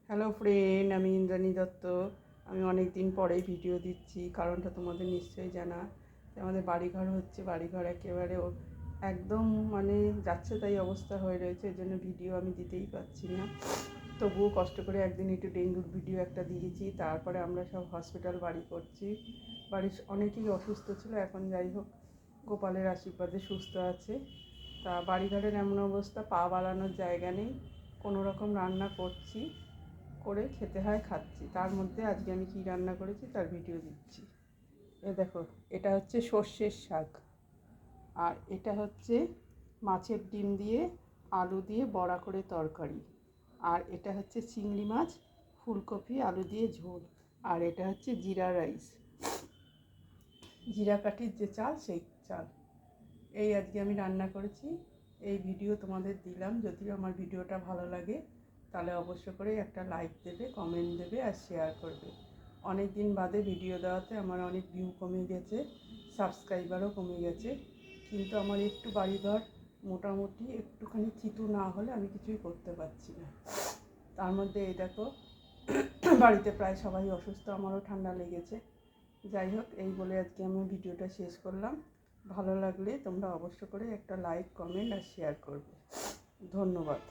Hello friend, আমি ইন্দ্রাণী দত্ত। আমি অনেক দিন পরেই ভিডিও দিচ্ছি, কারণটা তোমাদের নিশ্চয়ই জানা। আমাদের বাড়িঘর হচ্ছে, বাড়িঘর একেবারে একদম যাচ্ছে তাই অবস্থা হয়ে রয়েছে, এর জন্য ভিডিও আমি দিতেই পারছি না। তবুও কষ্ট করে একদিন একটু ডেঙ্গুর ভিডিও একটা দিয়েছি। তারপরে আমরা সব হসপিটাল বাড়ি করছি। বাড়ির অনেকেই অসুস্থ ছিল, এখন যাই হোক গোপালের আশীর্বাদে সুস্থ আছে। তা বাড়িঘরের এমন অবস্থা, পা বাড়ানোর জায়গা নেই, কোনো রকম রান্না করছি, করে খেতে হয়, খাচ্ছি। তার মধ্যে আজকে আমি কী রান্না করেছি তার ভিডিও দিচ্ছি। দেখো, এটা হচ্ছে সর্ষের শাক, আর এটা হচ্ছে মাছের ডিম দিয়ে আলু দিয়ে বড়া করে তরকারি, আর এটা হচ্ছে চিংড়ি মাছ ফুলকপি আলু দিয়ে ঝোল, আর এটা হচ্ছে জিরা রাইস, জিরা কাঠির যে চাল সেই চাল। এই আজকে আমি রান্না করেছি। এই ভিডিও তোমাদের দিলাম। যদি আমার ভিডিওটা ভালো লাগে তাহলে অবশ্য করে একটা লাইক দেবে, কমেন্ট দেবে আর শেয়ার করবে। অনেক দিন বাদে ভিডিও দেওয়াতে আমার অনেক ভিউ কমে গেছে, সাবস্ক্রাইবারও কমে গেছে, কিন্তু আমার একটু বাড়িঘর মোটামুটি একটুখানি চিতু না হলে আমি কিছুই করতে পারছি না। তার মধ্যে এই দেখো, বাড়িতে প্রায় সবাই অসুস্থ, আমারও ঠান্ডা লেগেছে। যাই হোক, এই বলে আজকে আমি ভিডিওটা শেষ করলাম। ভালো লাগলে তোমরা অবশ্য করে একটা লাইক, কমেন্ট আর শেয়ার করবে। ধন্যবাদ।